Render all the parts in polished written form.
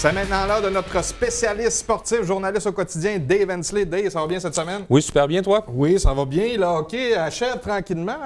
C'est maintenant l'heure de notre spécialiste sportif, journaliste au quotidien, Dave Hensley. Dave, ça va bien cette semaine? Oui, super bien, toi? Oui, ça va bien. Le hockey achève tranquillement.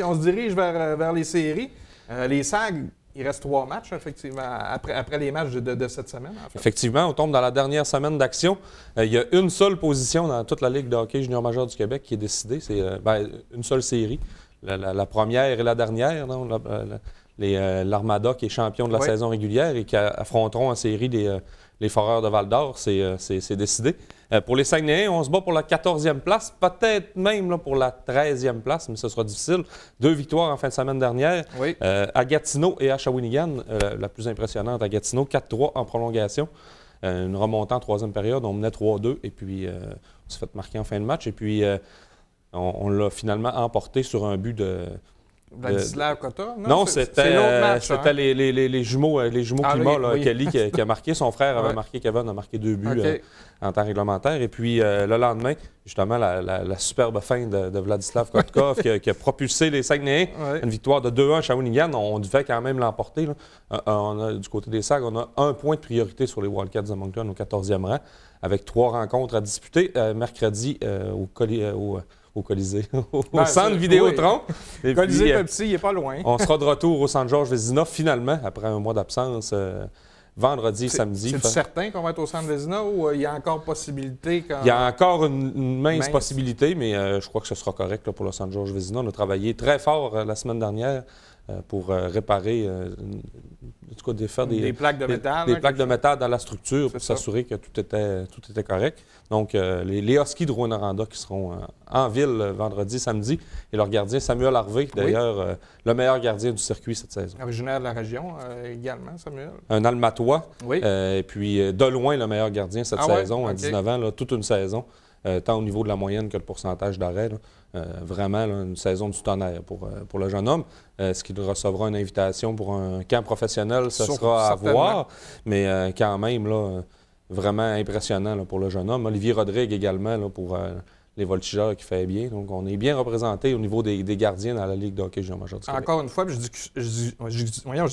On se dirige vers les séries. Les SAG, il reste 3 matchs, effectivement, après les matchs de cette semaine. En fait. Effectivement, on tombe dans la dernière semaine d'action. Il y a une seule position dans toute la Ligue de hockey junior majeur du Québec qui est décidée. C'est une seule série. La première et la dernière, non? L'Armada qui est champion de la saison régulière et qui affronteront en série les Foreurs de Val-d'Or, c'est décidé. Pour les Saguenayens, on se bat pour la 14e place, peut-être même là, pour la 13e place, mais ce sera difficile. 2 victoires en fin de semaine dernière. Oui. À Gatineau et à Shawinigan, la plus impressionnante à Gatineau, 4-3 en prolongation. Une remontée en 3e période, on menait 3-2 et puis on s'est fait marquer en fin de match. Et puis on l'a finalement emporté sur un but de... Vladislav Kota? Non, c'était l'autre match. les jumeaux Klima, oui. Kelly qui a marqué. Son frère avait marqué, Kevin a marqué 2 buts en temps réglementaire. Et puis le lendemain, justement, la superbe fin de Vladislav Kotkov qui a propulsé les Saguenayens. Une victoire de 2-1 à Shawinigan. On devait quand même l'emporter. Du côté des Sags, on a 1 point de priorité sur les Wildcats de Moncton au 14e rang, avec 3 rencontres à disputer. Mercredi au Colisée, au centre Vidéotron. Oui. Colisée Pepsi, il n'est pas loin. On sera de retour au centre Georges Vézina, finalement, après un mois d'absence, vendredi et samedi. C'est certain qu'on va être au centre Vézina ou il y a encore possibilité? Il y a encore une mince possibilité, mais je crois que ce sera correct là, pour le centre Georges Vézina. On a travaillé très fort la semaine dernière pour réparer, en tout cas, faire des plaques de métal. Des plaques de métal dans la structure pour s'assurer que tout était correct. Donc, les Huskies de Rouyn-Noranda qui seront en ville vendredi, samedi, et leur gardien Samuel Harvey, d'ailleurs, le meilleur gardien du circuit cette saison. Originaire de la région également, Samuel. Un Almatois. Oui. Et puis, de loin, le meilleur gardien cette saison, à 19 ans, là, toute une saison, tant au niveau de la moyenne que le pourcentage d'arrêt. Vraiment, là, une saison du tonnerre pour le jeune homme. Est-ce qu'il recevra une invitation pour un camp professionnel? Ce sera à voir. Mais quand même, là, vraiment impressionnant là, pour le jeune homme. Olivier Rodrigue également là, pour les voltigeurs qui fait bien. Donc, on est bien représenté au niveau des gardiens dans la Ligue de hockey junior majeur du Québec. Encore une fois, je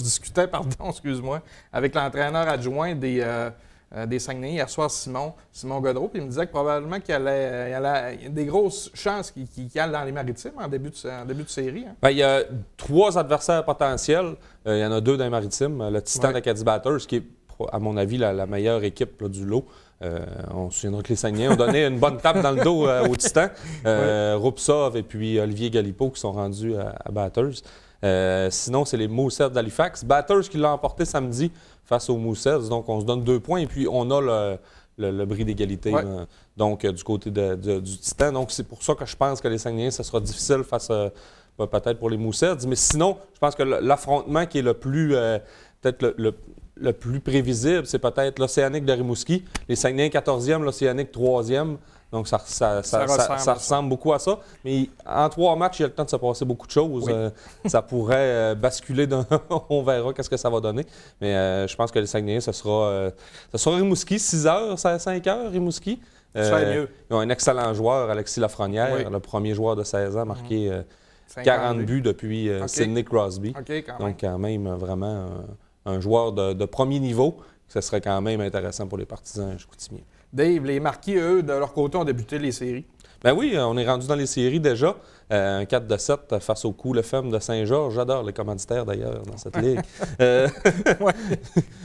discutais, excuse-moi, avec l'entraîneur adjoint des Saguenayens hier soir, Simon Godreau, puis il me disait que probablement qu'il y a des grosses chances qu'il aille dans les Maritimes en début de série. Hein. Bien, il y a 3 adversaires potentiels. Il y en a 2 dans les Maritimes. Le Titan d'Acadie Batters, qui est, à mon avis, la meilleure équipe là, du lot. On se souviendra que les Saguenayens ont donné une bonne tape dans le dos au Titan. Rupsov et puis Olivier Galipeau qui sont rendus à Batters. Sinon, c'est les Mooseheads d'Halifax. Batters qui l'a emporté samedi face aux Mooseheads. Donc, on se donne 2 points et puis on a le bris d'égalité donc du côté du Titan. Donc, c'est pour ça que je pense que les Saguenayens, ça sera difficile face peut-être pour les Mooseheads. Mais sinon, je pense que l'affrontement qui est le plus peut-être le plus prévisible, c'est peut-être l'Océanique de Rimouski. Les Saguenayens 14e, l'Océanique 3e. Donc, ça ressemble beaucoup à ça. Mais en 3 matchs, il y a le temps de se passer beaucoup de choses. Ça pourrait basculer. On verra qu'est-ce que ça va donner. Mais je pense que les Saguenayens, ce sera Rimouski, 6h, 5h, Rimouski. Mieux. Ils ont un excellent joueur, Alexis Lafrenière, le premier joueur de 16 ans, marqué 40 buts depuis Sidney Crosby. Donc, quand même, vraiment un joueur de premier niveau. Ce serait quand même intéressant pour les partisans chicoutimiens. Dave, les Marquis, eux, de leur côté, ont débuté les séries. Ben oui, on est rendu dans les séries déjà. Un 4-7 face au Cool FM de Saint-Georges. J'adore les commanditaires, d'ailleurs, dans cette ligue.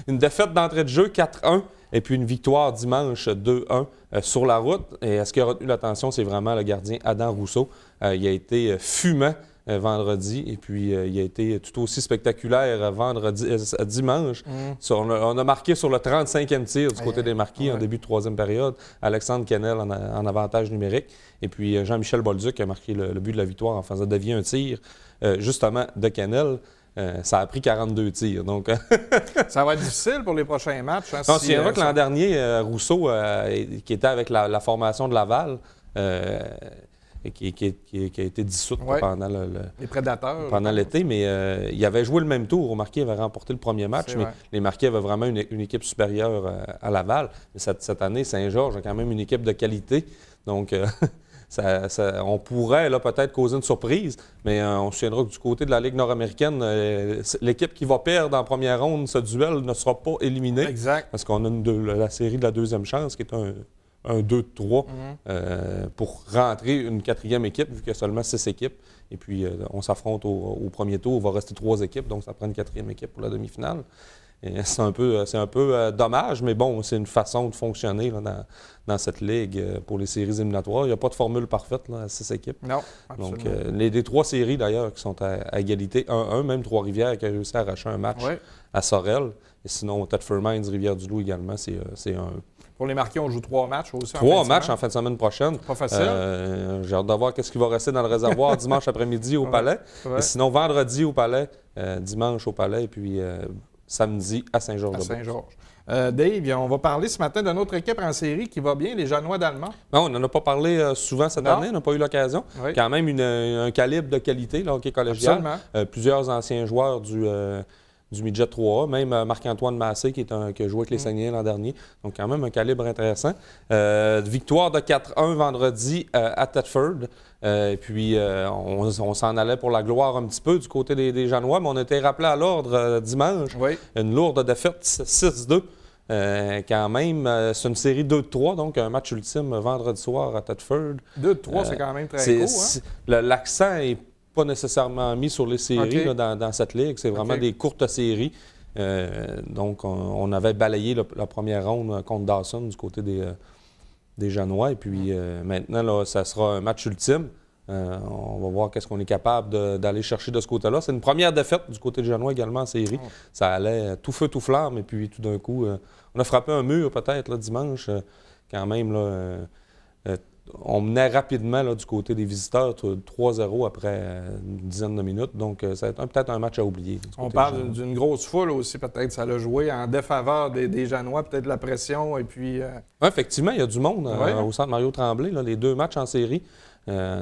Une défaite d'entrée de jeu, 4-1. Et puis une victoire dimanche, 2-1 sur la route. Et ce qui a retenu l'attention, c'est vraiment le gardien Adam Rousseau. Il a été fumant vendredi, et puis il a été tout aussi spectaculaire dimanche. On a marqué sur le 35e tir du côté des Marquis en début de 3e période. Alexandre Kennel en avantage numérique. Et puis Jean-Michel Bolduc a marqué le but de la victoire en faisant dévier un tir, justement, de Kennel. Ça a pris 42 tirs. Donc ça va être difficile pour les prochains matchs. Hein, on se souviendra que l'an dernier, Rousseau, qui était avec la formation de Laval, qui a été dissoute pendant les Prédateurs pendant l'été, mais il avait joué le même tour. Marquis avait remporté le premier match, mais les Marquis avaient vraiment une équipe supérieure à Laval. Mais cette année, Saint-Georges a quand même une équipe de qualité. Donc, on pourrait là peut-être causer une surprise, mais on se souviendra que du côté de la Ligue nord-américaine, l'équipe qui va perdre en première ronde ce duel ne sera pas éliminée. Exact. Parce qu'on a la série de la deuxième chance, qui est un 2-3 pour rentrer une quatrième équipe, vu qu'il y a seulement 6 équipes. Et puis, on s'affronte au premier tour. Il va rester 3 équipes, donc ça prend une quatrième équipe pour la demi-finale. C'est un peu dommage, mais bon, c'est une façon de fonctionner là, dans cette ligue pour les séries éliminatoires. Il n'y a pas de formule parfaite là, à 6 équipes. Non, absolument. Donc, les 3 séries, d'ailleurs, qui sont à égalité 1-1, même Trois-Rivières qui a réussi à arracher un match à Sorel. Et sinon, Thetford Mines, Rivière-du-Loup également, c'est 1-1. Pour les Marquis, on joue 3 matchs aussi. 3 matchs en fin de semaine prochaine. Pas facile. J'ai hâte de voir ce qui va rester dans le réservoir dimanche après-midi au Palais. Et sinon, vendredi au Palais, dimanche au Palais, et puis samedi à Saint-Georges. Saint-Georges. Dave, on va parler ce matin d'une autre équipe en série qui va bien, les Janois d'Allemand. Non, on n'en a pas parlé souvent cette année, on n'a pas eu l'occasion. Oui. Quand même un calibre de qualité, le hockey collégial. Plusieurs anciens joueurs du Midget 3A, même Marc-Antoine Massé qui a joué avec les Saguenayens l'an dernier. Donc quand même un calibre intéressant. Victoire de 4-1 vendredi à Thetford. Puis on s'en allait pour la gloire un petit peu du côté des Janois, mais on a été rappelé à l'ordre dimanche. Oui. Une lourde défaite 6-2. Quand même, c'est une série 2-3, donc un match ultime vendredi soir à Thetford. 2-3, c'est quand même très court. L'accent est pas nécessairement mis sur les séries là, dans cette ligue. C'est vraiment des courtes séries. Donc, on avait balayé la première ronde contre Dawson du côté des Janois. Et puis, maintenant, là, ça sera un match ultime. On va voir qu'est-ce qu'on est capable d'aller chercher de ce côté-là. C'est une première défaite du côté des Janois également en série. Ça allait tout feu, tout flamme. Et puis, tout d'un coup, on a frappé un mur peut-être là, dimanche. Quand même, là, on menait rapidement là, du côté des visiteurs 3-0 après une dizaine de minutes. Donc, ça va être peut-être un match à oublier. On parle d'une grosse foule aussi, peut-être. Ça l'a joué en défaveur des Janois, peut-être la pression. Et puis, effectivement, il y a du monde au centre Mario Tremblay. Là, les 2 matchs en série,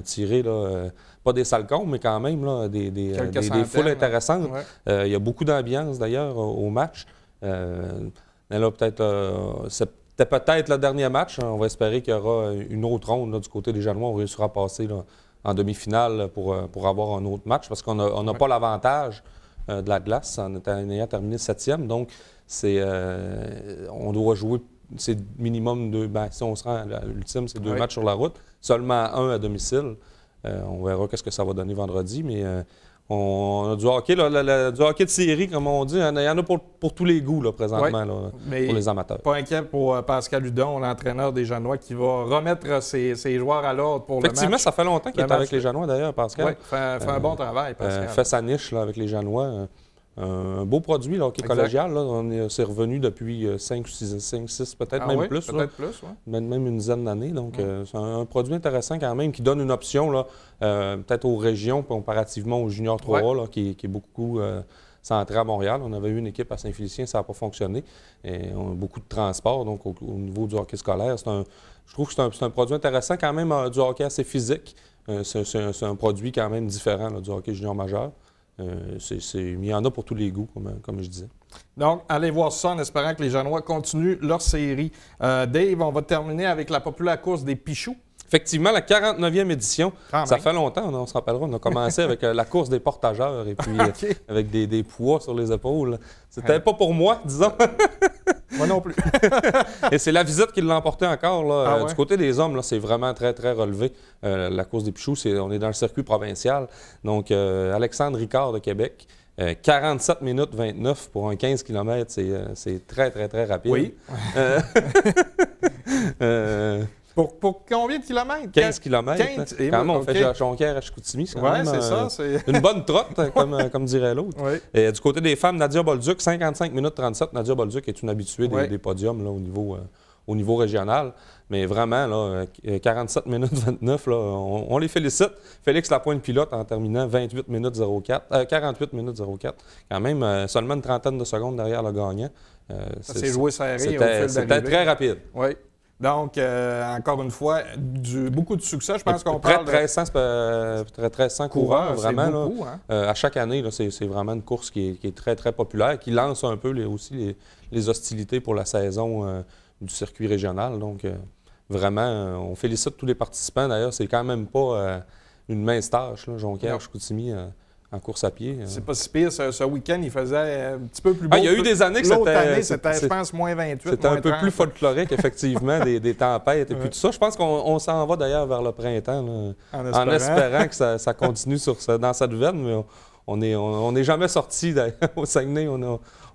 tirés, pas des salcons, mais quand même là, des foules intéressantes. Il y a beaucoup d'ambiance d'ailleurs au match. Là, peut-être, c'était peut-être le dernier match. On va espérer qu'il y aura une autre ronde là, du côté des Janois. On réussira à passer là, en demi-finale pour avoir un autre match parce qu'on n'a pas l'avantage de la glace en ayant terminé 7e. Donc, on doit jouer, c'est minimum 2. Si on se rend à l'ultime, c'est 2 matchs sur la route. Seulement 1 à domicile. On verra qu'est-ce que ça va donner vendredi, mais on a du hockey, du hockey de série, comme on dit. Il y en a pour tous les goûts là, présentement, là, pour les amateurs. Pas inquiet pour Pascal Hudon, l'entraîneur des Janois, qui va remettre ses joueurs à l'ordre pour le match. Effectivement, ça fait longtemps qu'il est avec les Janois, d'ailleurs, Pascal. Oui, fait un bon travail, Pascal. Fait sa niche là, avec les Janois. Un beau produit, le hockey collégial. Là, c'est revenu depuis 5, 6, peut-être même plus. Peut-être plus, même une dizaine d'années. Donc, c'est un produit intéressant quand même qui donne une option là, peut-être aux régions comparativement au Junior 3A là, qui est beaucoup centré à Montréal. On avait eu une équipe à Saint-Félicien, ça n'a pas fonctionné. Et on a beaucoup de transport donc au niveau du hockey scolaire. Je trouve que c'est un produit intéressant quand même, du hockey assez physique. C'est un produit quand même différent là, du hockey junior majeur. Il y en a pour tous les goûts, comme je disais. Donc, allez voir ça en espérant que les Janois continuent leur série. Dave, on va terminer avec la populaire course des Pichoux. Effectivement, la 49e édition. Ça fait longtemps, on se rappellera. On a commencé avec la course des portageurs et puis avec des poids sur les épaules. C'était pas pour moi, disons. Moi non plus. Et c'est la visite qui l'a emporté encore. Là. Du côté des hommes, c'est vraiment très, très relevé. La course des Pichoux, on est dans le circuit provincial. Donc, Alexandre Ricard de Québec. 47 minutes 29 pour un 15 km, c'est très, très, très rapide. Oui. Pour combien de kilomètres? 15 km. Quand même, on fait Jonquière à Chicoutimi. C'est quand même c'est ça. une bonne trotte, comme dirait l'autre. Oui. Et du côté des femmes, Nadia Bolduc, 55 minutes 37. Nadia Bolduc est une habituée des podiums là, au niveau régional. Mais vraiment, là, 47 minutes 29, là, on les félicite. Félix Lapointe-Pilote en terminant 28 minutes 04, 48 minutes 04. Quand même, seulement une trentaine de secondes derrière le gagnant. Ça s'est joué serré au fil d'arrivée. C'était très rapide. Oui. Donc, encore une fois, beaucoup de succès. Je pense qu'on parle de... 1300 coureurs, vraiment. Beaucoup, à chaque année, c'est vraiment une course qui est très, très populaire, qui lance un peu aussi les hostilités pour la saison du circuit régional. Donc, vraiment, on félicite tous les participants. D'ailleurs, c'est quand même pas une mince tâche, là, Jonquière-Chicoutimi en course à pied. C'est pas si pire. Ce week-end, il faisait un petit peu plus beau. Il y a eu des années que l'autre année, c'était, je pense, moins 28, c'était moins un peu 30. plus folklorique, effectivement, des tempêtes et puis tout ça. Je pense qu'on s'en va d'ailleurs vers le printemps, là, en espérant que ça continue dans cette veine, mais on n'est jamais sorti au Saguenay.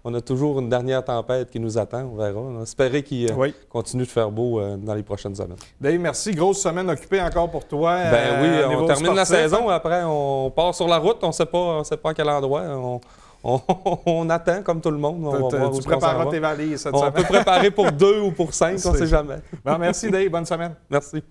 On a toujours une dernière tempête qui nous attend, on verra. On espère qu'il continue de faire beau dans les prochaines semaines. Dave, merci. Grosse semaine occupée encore pour toi. Oui, on termine la saison. Après, on part sur la route. On ne sait pas à quel endroit. On attend comme tout le monde. On va voir tu prépareras tes valises cette semaine. On peut préparer pour 2 ou pour 5, on ne sait jamais. Bon, merci Dave. Bonne semaine. Merci.